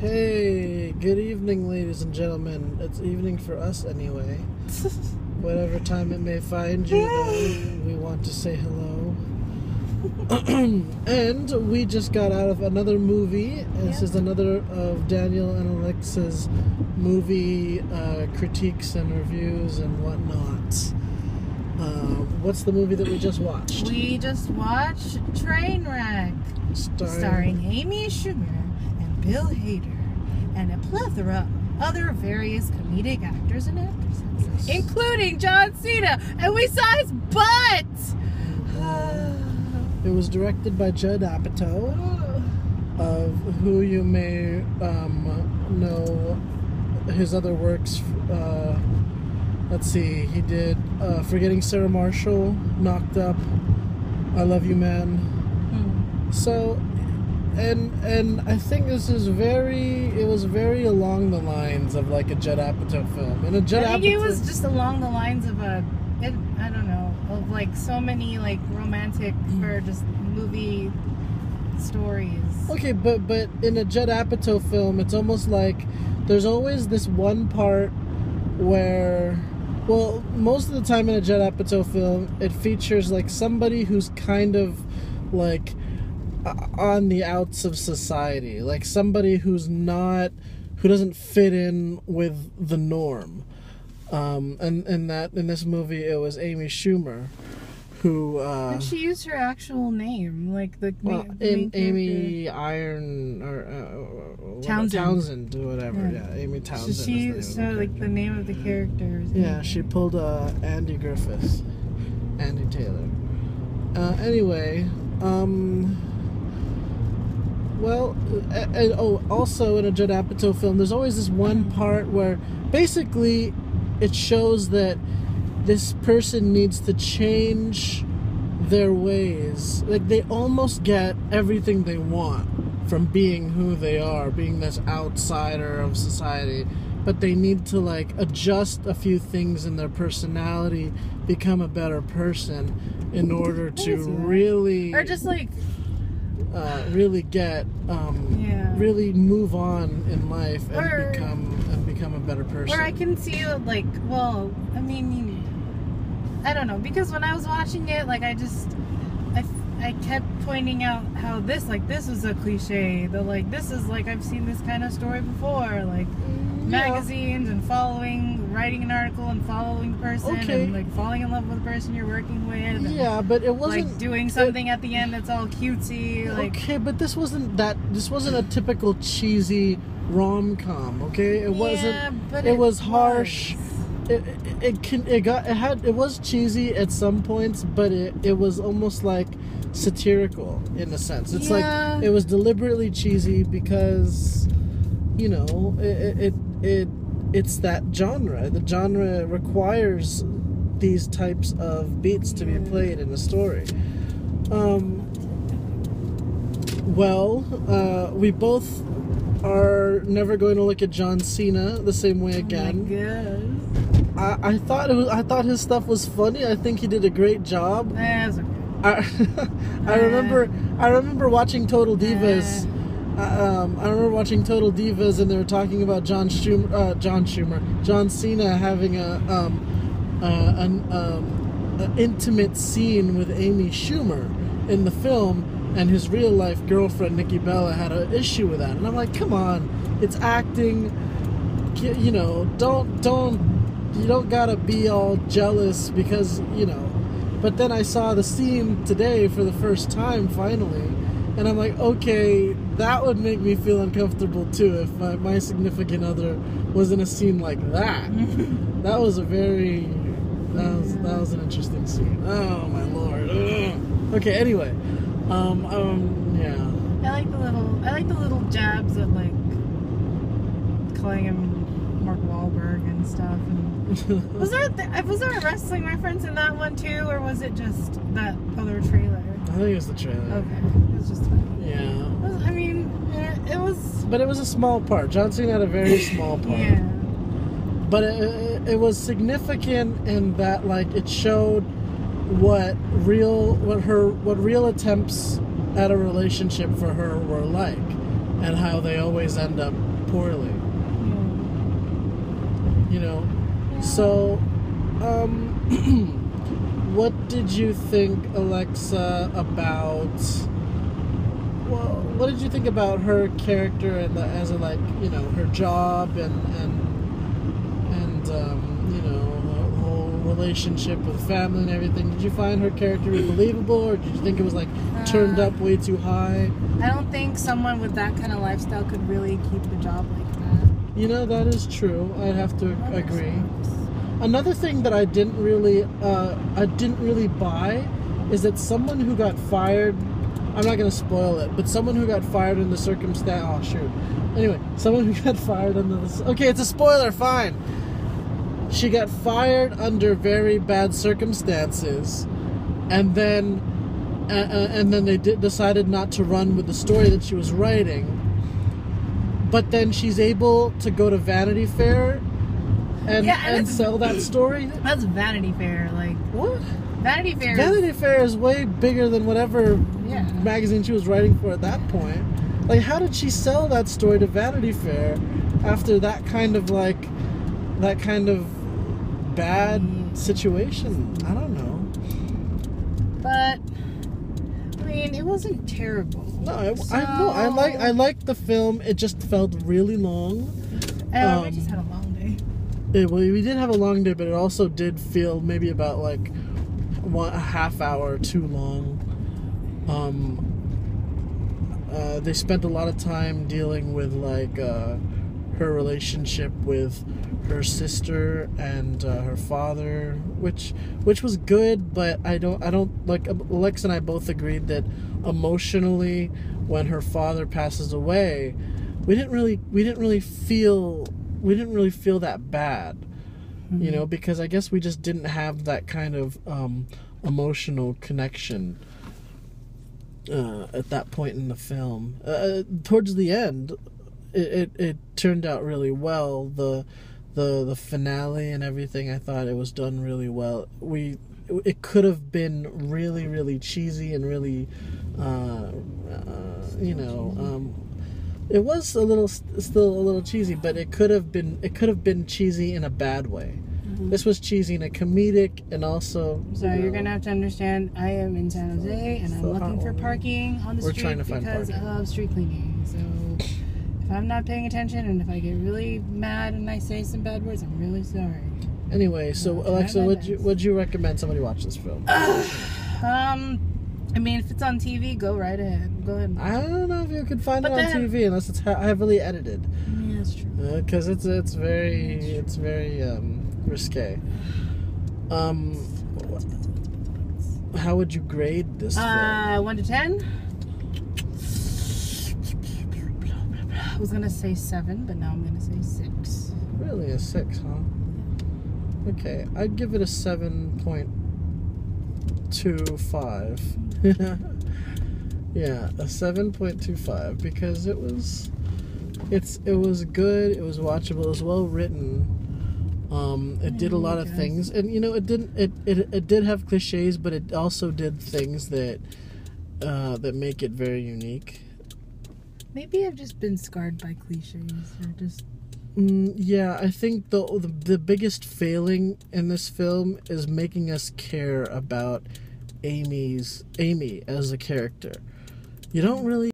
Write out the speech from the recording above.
Hey, good evening, ladies and gentlemen. It's evening for us anyway. Whatever time it may find you, though, we want to say hello. And we just got out of another movie. This is another of Daniel and Alexa's movie critiques and reviews and whatnot. What's the movie that we just watched? We just watched Trainwreck, starring Amy Schumer and Bill Hader, and a plethora of other various comedic actors and actresses, including John Cena, and we saw his butt! It was directed by Judd Apatow, of who you may know his other works. Let's see, he did Forgetting Sarah Marshall, Knocked Up, I Love You Man. So, and I think this is it was very along the lines of like a Judd Apatow film. And I think it was just along the lines of I don't know, of like so many like romantic or just movie stories. Okay, but in a Judd Apatow film, it's almost like there's always this one part where, well, most of the time in a Judd Apatow film, it features like somebody who's kind of like on the outs of society, like somebody who doesn't fit in with the norm. And in this movie, it was Amy Schumer, who and she used her actual name, like the main Amy Iron or Townsend or whatever. Yeah, Amy Townsend. So like the name of the character. Yeah, she pulled Andy Griffith, Andy Taylor. Anyway, well, also in a Judd Apatow film, there's always this one part where basically it shows that this person needs to change their ways. Like, they almost get everything they want from being who they are, being this outsider of society, but they need to, like, adjust a few things in their personality, become a better person in order to really... Or just, like... really get... really move on in life and become a better person. Or I can see, like, well, I mean... I don't know, because when I was watching it, like, I kept pointing out how this was a cliche, that, like, this is, like, I've seen this kind of story before, like, magazines and writing an article and following the person, and, like, falling in love with the person you're working with. And, but it wasn't... like, doing something at the end that's all cutesy, like... Okay, but this wasn't a typical cheesy rom-com, okay? It wasn't... But it was harsh. It was cheesy at some points, but it was almost like satirical in a sense. It's like it was deliberately cheesy because, you know, it's that genre. The genre requires these types of beats to be played in a story. We both are never going to look at John Cena the same way again. Oh my God. I thought his stuff was funny. I think he did a great job. That's okay. I remember watching Total Divas. I remember watching Total Divas, and they were talking about John Cena having an intimate scene with Amy Schumer in the film, and his real life girlfriend Nikki Bella had an issue with that. And I'm like, come on, it's acting. You know, you don't gotta be all jealous because, you know. But then I saw the scene today for the first time, finally, and I'm like, okay, that would make me feel uncomfortable too if my significant other was in a scene like that. That was an interesting scene. Oh my lord. Ugh. Okay, anyway, yeah. I like the little jabs at, like, calling him Mark Wahlberg and stuff. And was there a wrestling reference in that one too, or was it just that other trailer? I think it was the trailer. Okay, it was just funny. Yeah. I mean, it was. But it was a small part. John Cena had a very small part. Yeah. But it was significant in that, like, it showed what real attempts at a relationship for her were like. and how they always end up poorly. You know? Yeah. So, what did you think, Alexa, about... Well, what did you think about her character and as a, like, you know, her job and you know, the whole relationship with family and everything? Did you find her character believable, or did you think it was like turned up way too high? I don't think someone with that kind of lifestyle could really keep a job like that. You know, that is true. I'd have to agree. Another thing that I didn't really buy is that someone who got fired, I'm not going to spoil it, but someone who got fired in the circumstance... Oh, shoot. Anyway, someone who got fired under the... Okay, it's a spoiler, fine. She got fired under very bad circumstances, and then they decided not to run with the story that she was writing. But then she's able to go to Vanity Fair and sell that story. That's Vanity Fair, like... What? Vanity Fair is way bigger than whatever magazine she was writing for at that point. Like, how did she sell that story to Vanity Fair after that kind of bad situation? I don't know. But I mean, it wasn't terrible. No, I liked the film. It just felt really long. We just had a long day. We did have a long day, but it also did feel maybe about like a half hour too long. They spent a lot of time dealing with like her relationship with her sister and her father, which was good, but I don't like. Alex and I both agreed that emotionally, when her father passes away, we didn't really feel that bad, you know, because I guess we just didn't have that kind of emotional connection at that point in the film. Towards the end, it turned out really well. The finale and everything, I thought it was done really well. It could have been really, really cheesy and really, it was still a little cheesy, but it could have been cheesy in a bad way. Mm-hmm. This was cheesy in a comedic and also. So you're gonna have to understand. I am in San Jose and I'm looking for parking on the street because of street cleaning. So if I'm not paying attention and if I get really mad and I say some bad words, I'm really sorry. Anyway, so Alexa, would you recommend somebody watch this film? I mean, if it's on TV, go right ahead. Go ahead. I don't know if you could find it on TV unless it's heavily edited. Yeah, that's true. Because it's very risque. How would you grade this film? 1 to 10. I was gonna say 7, but now I'm gonna say 6. Really, a 6, huh? Okay, I'd give it a 7.25. Yeah, a 7.25 because it was good, it was watchable, it was well written. It did a lot of things, and you know, it did have cliches, but it also did things that make it very unique. Maybe I've just been scarred by cliches, or just. Yeah, I think the biggest failing in this film is making us care about Amy as a character. You don't really